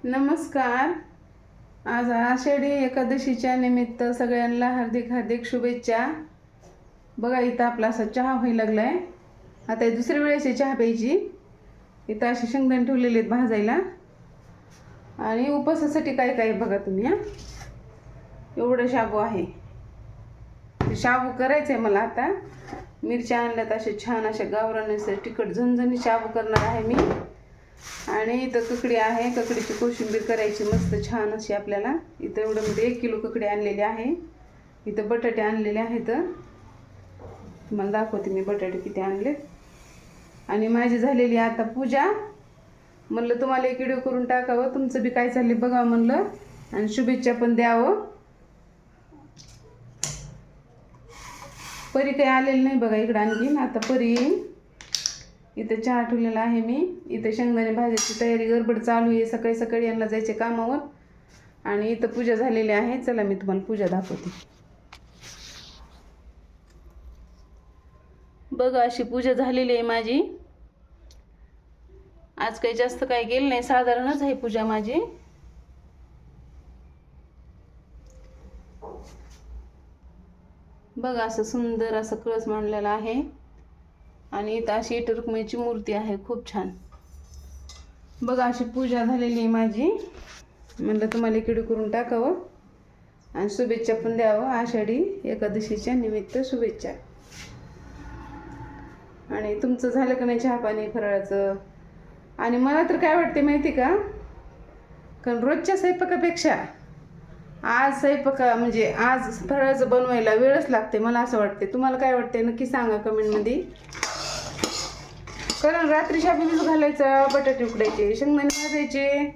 नमस्कार. आज आषाढी एकादशीच्या निमित्त सगळ्यांना हार्दिक हार्दिक शुभेच्छा. बघा इथं आपला असा चहा व्हायला लागलाय. आता दुसऱ्या वेळेस चहा प्यायची. इथं असे शेंगदाणे ठेवलेले आहेत भाजायला. आणि उपवासासाठी काय काय बघा तुम्ही. एवढं शाबू आहे. ते शाबू करायचं आहे मला. आता मिरच्या आणल्यात असे छान अशा गावरान तिखट झणझणी शाबू करणार आहे मी. आणि इथं ककडी आहे. ककडीची कोशिंबीर करायची मस्त छान अशी आपल्याला. इथं एवढं म्हणजे 1 किलो ककडी आणलेली आहे. इथं बटाटे आणलेले आहेत. तुम्हाला दाखवते मी बटाटे किती आणलेत. आणि माझी झालेली आता पूजा. म्हणलं तुम्हाला एक व्हिडिओ करून टाकावं, तुमचं बी काय चाललंय बघावं म्हणलं, आणि शुभेच्छा पण द्यावं. परी काही आलेली नाही बघा इकडं आणखीन. आता परी येईल. इथं चहा ठेवलेला आहे मी. इथं शेंगदाणे भाजायची तयारी गडबड चालू आहे. सकाळी सकाळी यांना जायचे कामावर. आणि इथं पूजा झालेली आहे. चला मी तुम्हाला पूजा दाखवते. बघा अशी पूजा झालेली आहे माझी. आज काही जास्त काही केलं नाही, साधारणच आहे पूजा माझी. बघा असं सुंदर असं कळस मांडलेला आहे. आणि इथं अशी रुक्मिणीची मूर्ती आहे खूप छान. बघा अशी पूजा झालेली आहे माझी. म्हणलं तुम्हाला एक व्हिडिओ करून टाकावं आणि शुभेच्छा पण द्यावं. आषाढी एकादशीच्या निमित्त शुभेच्छा. आणि तुमचं झालं का नाही चहा पाणी फराळाचं. आणि मला तर काय वाटते माहिती का, कारण रोजच्या स्वयंपाकापेक्षा आज म्हणजे आज फराळाचं बनवायला वेळच लागते मला असं वाटते. तुम्हाला काय वाटते नक्की सांगा कमेंटमध्ये. कारण रात्री शाबू भिजू घालायचा, बटाटे उकडायचे, शेंगदाणे भाजायचे,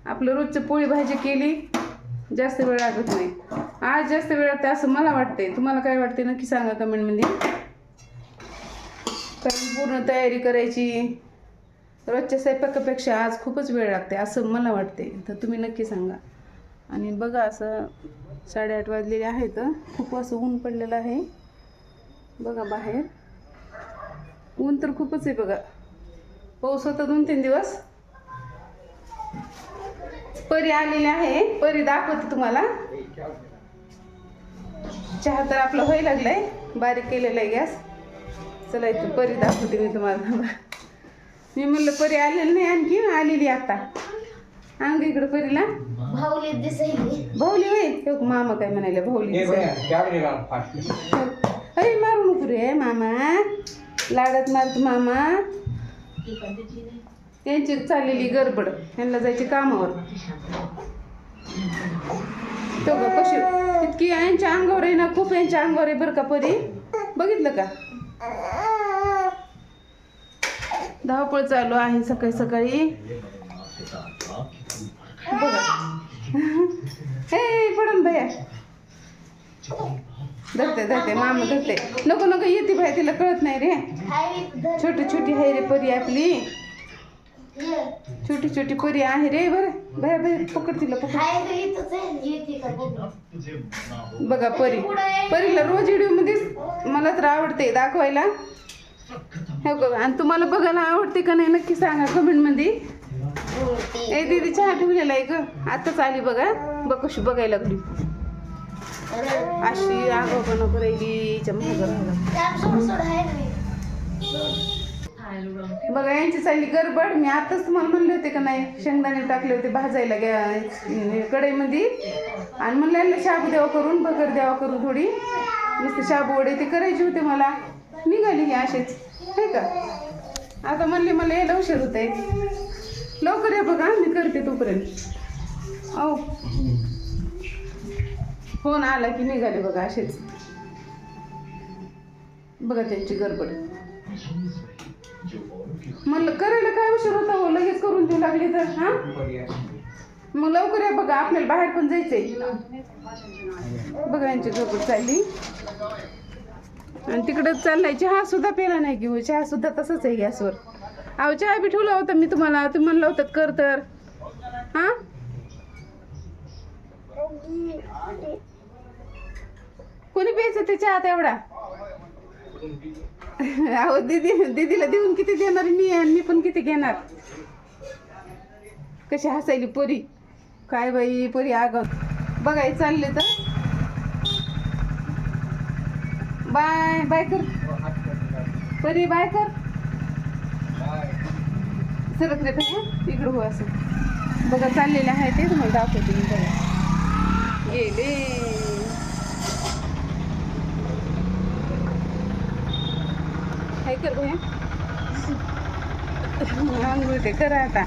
आपलं रोजचं पोळी भाजी केली, जास्त वेळ लागत नाही. आज जास्त वेळ लागते असं मला वाटते. तुम्हाला काय वाटते नक्की सांगा कमेंटमध्ये. कारण पूर्ण तयारी करायची रोजच्या स्वयंपाकापेक्षा आज खूपच वेळ लागते असं मला वाटते. तर तुम्ही नक्की सांगा. आणि बघा असं 8:30 वाजलेले आहेत. खूप असं ऊन पडलेलं आहे बघा बाहेर. ऊन तर खूपच आहे बघा. पाऊस होता 2-3 दिवस. परी आलेली आहे. परी दाखवते तुम्हाला. चहा तर आपला व्हायला लागलाय. बारीक केलेला आहे गॅस. चला इथं परी दाखवते मी तुम्हाला. मी म्हणलं परी आलेली नाही, आणखी आलेली आता. अंग इकडं परीला भाऊली दिसायली. भाऊली होय. मामा काय म्हणाले भाऊली अरे मारू नको रे मामा. लाडत मारतो मामा. त्यांची चाललेली गडबड. यांना जायचे कामावर. तो ग कशी इतकी यांच्या अंगावर आहे ना, खूप यांच्या अंगावर आहे बरं का परी. बघितलं का धावपळ चालू आहे सकाळी सकाळी. बघा हे पडन भया. धरते मामा धरते. नको नको येते बाय, तिला कळत नाही रे. छोटी छोटी आहे रे परी आपली. छोटी छोटी परी आहे रे. बरं भया भया पकड तिला पकड. बघा परी. परीला रोज व्हिडिओ मध्ये मला तर आवडते दाखवायला. हे बघा. आणि तुम्हाला बघायला आवडते का नाही नक्की सांगा कमेंट मध्ये. ए दीदी चहा ठेवलेला आहे ग. आताच आली बघा. बघ कशी बघायला लागली. अशी आगाऊपणा करायली. बघा यांची चालली गडबड. मी आताच तुम्हाला म्हणले होते का नाही, शेंगदाणे टाकले होते भाजायला कढईमध्ये. आणि म्हणलं यांना शाबू द्यावा करून, भगर द्यावा करून थोडी. नुसते शाबू वडे ते करायचे होते मला. निघाली ही असेच नाही का. आता म्हणले मला यायला उशीर होत आहे. लवकर या बघा मी करते तोपर्यंत. अहो फोन आला की निघाले बघा असेच. बघा त्यांची गडबड. म्हणलं करायला काय उशीर होता हो, लगेच करून देऊ लागली तर. हा मग लवकर या बघा, आपल्याला बाहेर पण जायचंय. बघा यांची गडबड चालली. आणि तिकडं चाललाय. चहा सुद्धा पेला नाही की हो. चहा सुद्धा तसंच आहे गॅसवर. अहो चहा बी ठेवला होता मी तुम्हाला. तुम्ही म्हणलं होतं कर तर. हा कोणी प्यायचं ते चहा तेवढा. अहो दीदीला देऊन किती देणार मी, आणि मी पण किती घेणार. कशी हसायली परी. काय बाई परी आगाव. बघाय चालले तर बाय बाय कर परी, बाय कर. सरक रे भैया इकडं हो. असं बघा चाललेलं आहे ते तुम्हाला दाखवते मी. बघा गेले. काय कर भैया. आंघोळ ते करा आता.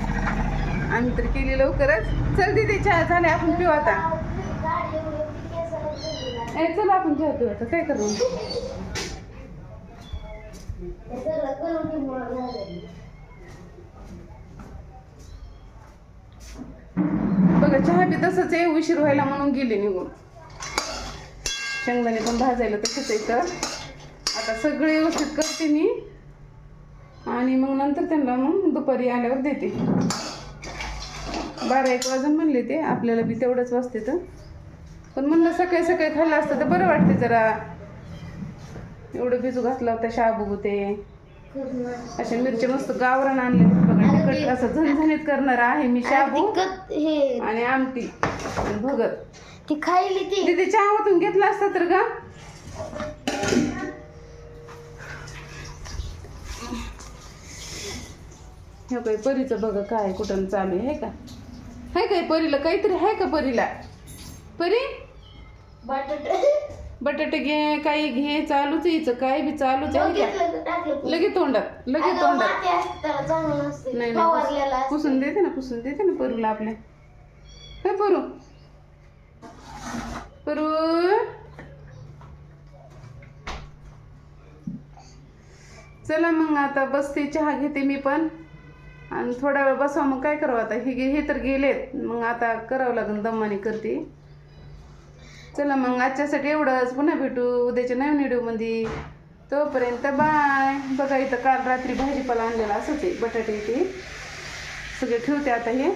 आम्ही तर केली लवकरच. चल दीदी चहा झाले आपण पिऊ आता. चला आपण चहा पिऊ आता. काय करू बघा चहा बी तसंच आहे. उशीर व्हायला म्हणून गेले निघून. शेंगदाणे पण भाजायला तसंच आहे. तर आता सगळे व्यवस्थित करते मी आणि मग नंतर त्यांना मग दुपारी आल्यावर देते. 12-1 वाजून म्हणले ते. आपल्याला बी तेवढंच वाजते तर. पण म्हणलं सकाळी सकाळी खाल्लं असतं तर बरं वाटते जरा. एवढं भिजू घातलं होतं शाबू ते. अशा मिरच्या मस्त गावरान आणले बघा. तिखट असं झणझणीत करणार आहे मी शाबू आणि आमटी भगर. ती खायली ती दीदी चहा ओतून घेतला असता तर का. हे काय परीचं बघा काय कुठं चालू आहे का. हाय काय परीला काहीतरी आहे का परीला. परी बटाटे घे काही घे चालूच यायचं. काय बी चालूच आहे का. लगेच तोंडात लगेच तोंडात. नाही नाही पुसून देते ना परूला आपल्या. काय परू परू. चला मग आता बसते. चहा घेते मी पण आणि थोडा वेळ बसवा. मग काय करावं आता. हे तर गेलेत. मग आता करावं लागेल. दमाने करते. चला मग आजच्यासाठी एवढंच. पुन्हा भेटू उद्याच्या नवीन व्हिडिओमध्ये. तोपर्यंत बाय. बघा इथं काल रात्री भाजीपाला आणलेला असंच आहे. बटाटे ते सगळे ठेवते आता. हे